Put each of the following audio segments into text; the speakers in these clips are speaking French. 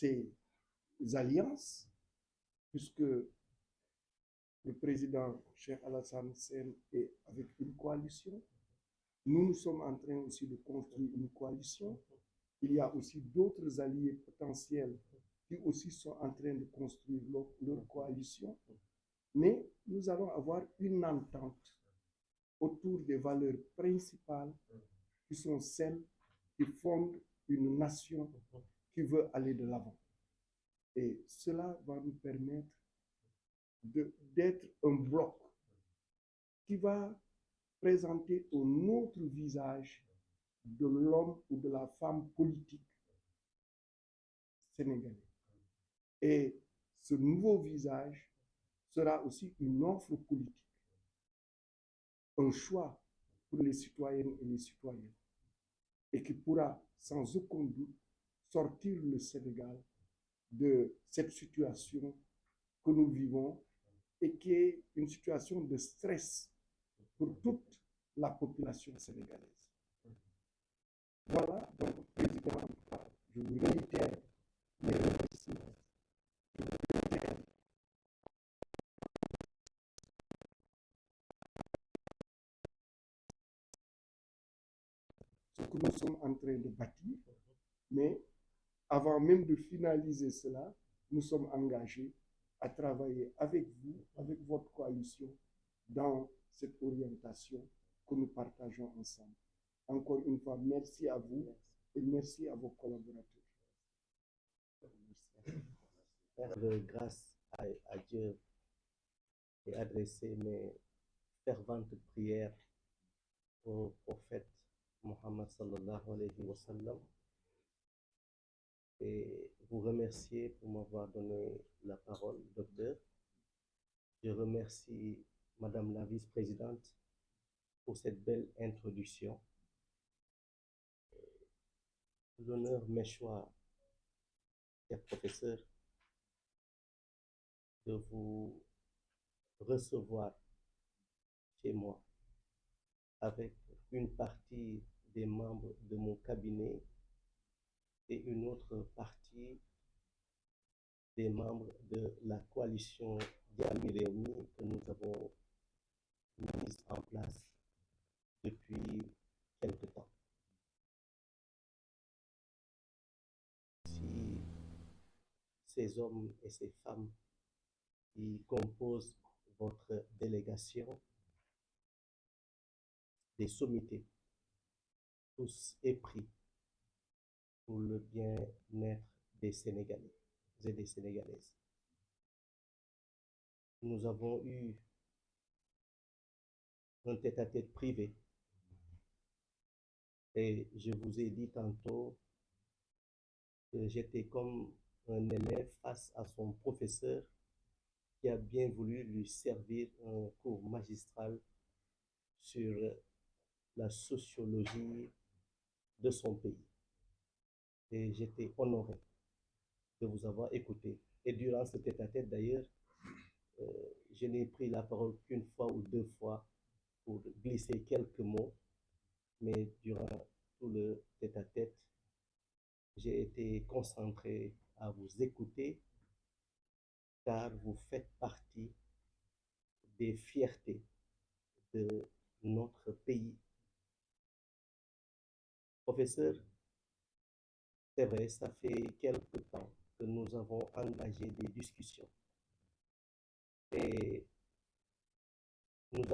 ces alliances, puisque le président Cheikh Alassane Sène est avec une coalition. Nous sommes en train aussi de construire une coalition. Il y a aussi d'autres alliés potentiels qui aussi sont en train de construire leur coalition. Mais nous allons avoir une entente autour des valeurs principales qui sont celles qui fondent une nation qui veut aller de l'avant. Et cela va nous permettre d'être un bloc qui va présenter un autre visage de l'homme ou de la femme politique sénégalais. Et ce nouveau visage sera aussi une offre politique, un choix pour les citoyennes et les citoyens, et qui pourra sans aucun doute sortir le Sénégal de cette situation que nous vivons et qui est une situation de stress pour toute la population sénégalaise. Voilà, donc, Président, je vous réitère mes remerciements. Ce que nous sommes en train de bâtir, mais avant même de finaliser cela, nous sommes engagés à travailler avec vous, avec votre coalition, dans cette orientation que nous partageons ensemble. Encore une fois, merci à vous et merci à vos collaborateurs. Grâce à Dieu et adresser mes ferventes prières au prophète Mohammed sallallahu alayhi wa sallam et vous remercier pour m'avoir donné la parole, docteur. Je remercie Madame la vice-présidente pour cette belle introduction. L'honneur m'échoit, cher professeur, de vous recevoir chez moi avec une partie des membres de mon cabinet et une autre partie des membres de la coalition Jàmmi Réew Mi que nous avons mise en place depuis quelque temps. Si ces hommes et ces femmes qui composent votre délégation, des sommités, tous épris pour le bien-être des Sénégalais et des Sénégalaises. Nous avons eu un tête-à-tête privé et je vous ai dit tantôt que j'étais comme un élève face à son professeur qui a bien voulu lui servir un cours magistral sur la sociologie de son pays. Et j'étais honoré de vous avoir écouté. Et durant ce tête-à-tête, d'ailleurs, je n'ai pris la parole qu'une fois ou deux fois pour glisser quelques mots, mais durant tout le tête-à-tête, j'ai été concentré à vous écouter car vous faites partie des fiertés de notre pays. Professeur, c'est vrai, ça fait quelque temps que nous avons engagé des discussions et nous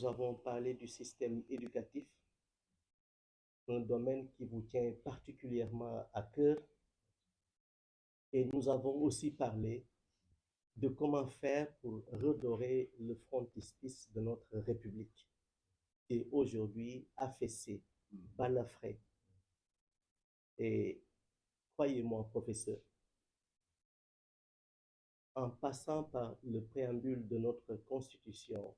avons parlé du système éducatif, un domaine qui vous tient particulièrement à cœur, et nous avons aussi parlé de comment faire pour redorer le frontispice de notre République, qui est aujourd'hui affaissé, balafré. Et croyez-moi, professeur, en passant par le préambule de notre Constitution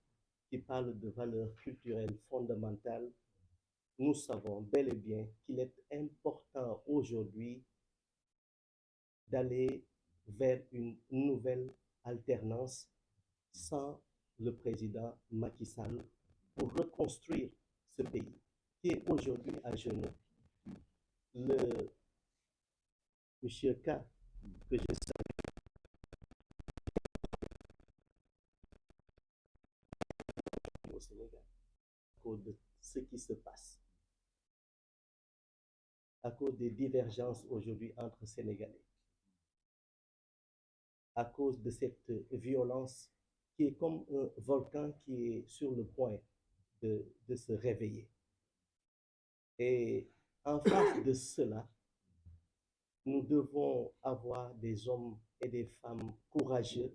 qui parle de valeurs culturelles fondamentales, nous savons bel et bien qu'il est important aujourd'hui d'aller vers une nouvelle alternance sans le président Macky Sall pour reconstruire ce pays qui est aujourd'hui à genoux. Le monsieur K, que je salue au Sénégal, à cause de ce qui se passe, à cause des divergences aujourd'hui entre Sénégalais, à cause de cette violence qui est comme un volcan qui est sur le point de se réveiller. Et en face de cela, nous devons avoir des hommes et des femmes courageux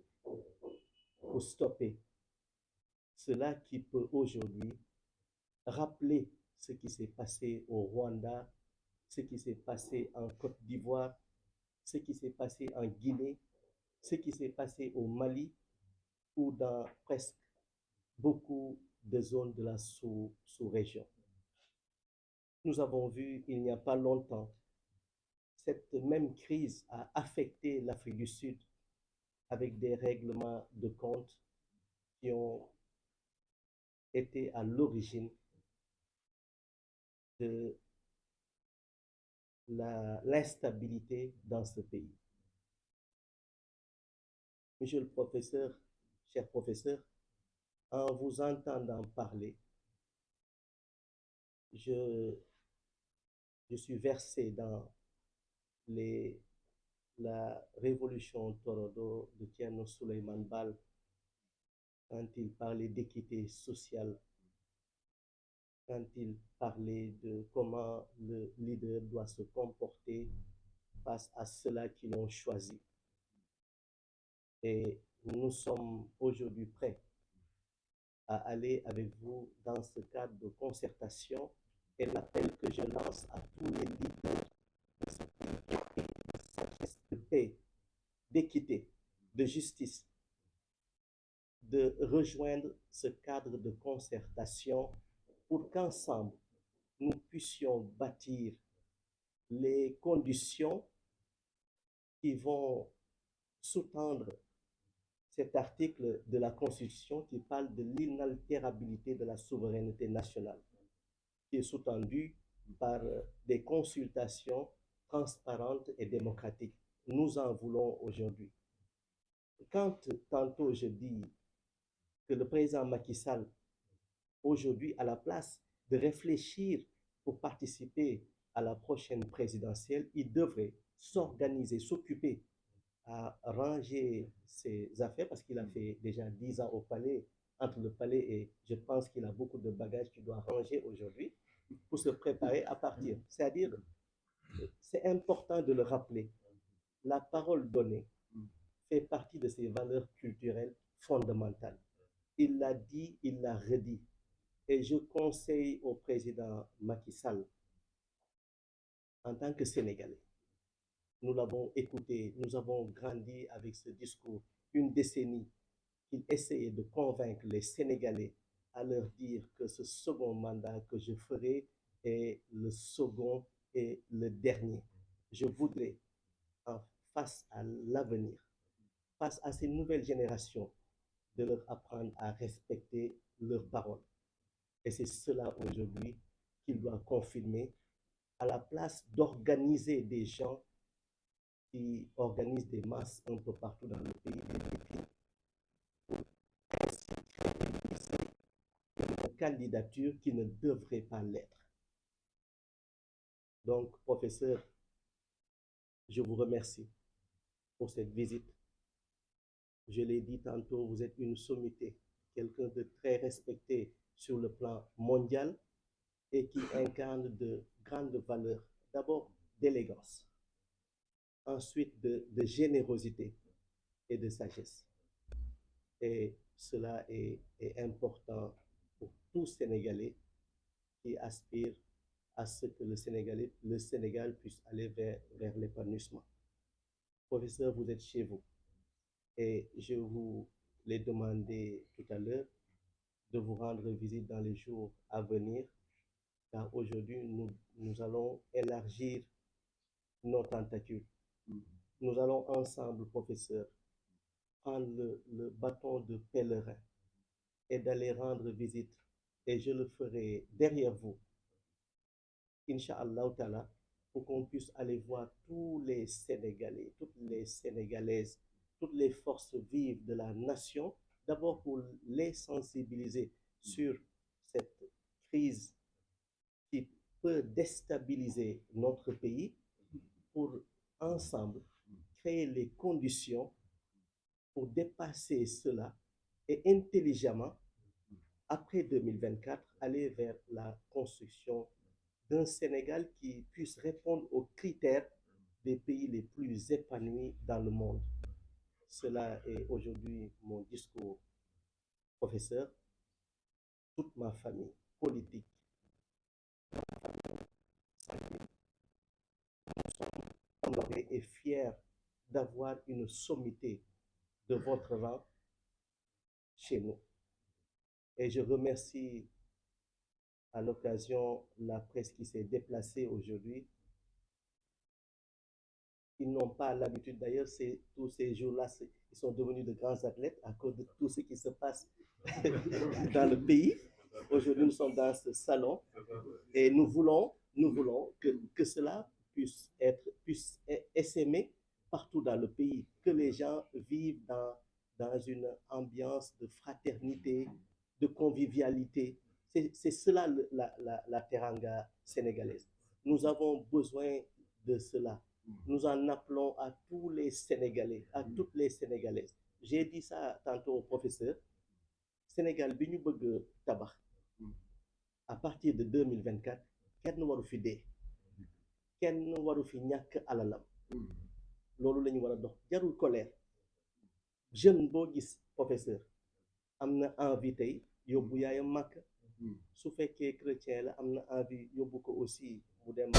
pour stopper cela qui peut aujourd'hui rappeler ce qui s'est passé au Rwanda, ce qui s'est passé en Côte d'Ivoire, ce qui s'est passé en Guinée, ce qui s'est passé au Mali ou dans presque beaucoup de zones de la sous-région. Nous avons vu il n'y a pas longtemps, cette même crise a affecté l'Afrique du Sud avec des règlements de compte qui ont été à l'origine de l'instabilité dans ce pays. Monsieur le professeur, cher professeur, en vous entendant parler, je suis versé dans la révolution Torodo de Thierno Souleymane Baal quand il parlait d'équité sociale, quand il parlait de comment le leader doit se comporter face à ceux-là qui l'ont choisi. Et nous sommes aujourd'hui prêts à aller avec vous dans ce cadre de concertation et l'appel que je lance à tous les leaders de ce pays, de sagesse, de paix, d'équité, de justice, de rejoindre ce cadre de concertation pour qu'ensemble, nous puissions bâtir les conditions qui vont sous-tendre cet article de la Constitution qui parle de l'inaltérabilité de la souveraineté nationale, qui est sous-tendu par des consultations transparentes et démocratiques. Nous en voulons aujourd'hui. Quand tantôt je dis que le président Macky Sall, aujourd'hui, à la place de réfléchir pour participer à la prochaine présidentielle, il devrait s'organiser, s'occuper à ranger ses affaires parce qu'il a fait déjà 10 ans au palais, entre le palais et je pense qu'il a beaucoup de bagages qu'il doit ranger aujourd'hui pour se préparer à partir. C'est-à-dire, c'est important de le rappeler, la parole donnée fait partie de ses valeurs culturelles fondamentales. Il l'a dit, il l'a redit. Et je conseille au président Macky Sall, en tant que Sénégalais, nous l'avons écouté, nous avons grandi avec ce discours, une décennie, qu'il essayait de convaincre les Sénégalais à leur dire que ce second mandat que je ferai est le second et le dernier. Je voudrais, face à l'avenir, face à ces nouvelles générations, de leur apprendre à respecter leurs paroles. Et c'est cela aujourd'hui qu'il doit confirmer à la place d'organiser des gens qui organisent des masses un peu partout dans le pays, des meetings, pour ainsi crédibiliser une candidature qui ne devrait pas l'être. Donc, professeur, je vous remercie pour cette visite. Je l'ai dit tantôt, vous êtes une sommité, quelqu'un de très respecté sur le plan mondial et qui incarne de grandes valeurs. D'abord, d'élégance, ensuite de générosité et de sagesse. Et cela est important pour tout Sénégalais qui aspire à ce que le Sénégal puisse aller vers l'épanouissement. Professeur, vous êtes chez vous et je vous l'ai demandé tout à l'heure de vous rendre visite dans les jours à venir, car aujourd'hui, nous allons élargir nos tentacules. Nous allons ensemble, professeur, prendre le bâton de pèlerin et d'aller rendre visite. Et je le ferai derrière vous, Inch'Allah Ta'ala, pour qu'on puisse aller voir tous les Sénégalais, toutes les Sénégalaises, toutes les forces vives de la nation, d'abord pour les sensibiliser sur cette crise qui peut déstabiliser notre pays, pour ensemble créer les conditions pour dépasser cela et intelligemment, après 2024, aller vers la construction d'un Sénégal qui puisse répondre aux critères des pays les plus épanouis dans le monde. Cela est aujourd'hui mon discours, professeur. Toute ma famille politique, honorée et fière d'avoir une sommité de votre rang chez nous. Et je remercie à l'occasion la presse qui s'est déplacée aujourd'hui. Ils n'ont pas l'habitude, d'ailleurs, tous ces jours-là, ils sont devenus de grands athlètes à cause de tout ce qui se passe dans le pays. Aujourd'hui, nous sommes dans ce salon et nous voulons que cela puisse essaimer partout dans le pays, que les gens vivent dans une ambiance de fraternité, de convivialité. C'est cela la teranga sénégalaise. Nous avons besoin de cela. Nous en appelons à tous les Sénégalais, à toutes les Sénégalaises. J'ai dit ça tantôt au professeur. Sénégal bi ñu bëgg tabax à partir de 2024 kenn waru fi dee, kenn waru fi ñàkk alalam. Loolu la ñu war a dox, jarul colère. Jeune boo gis professeur am na envie tey yóbbu yaayam màkk, su fekkee chrétien la am na envie yóbbu ko aussi mu dem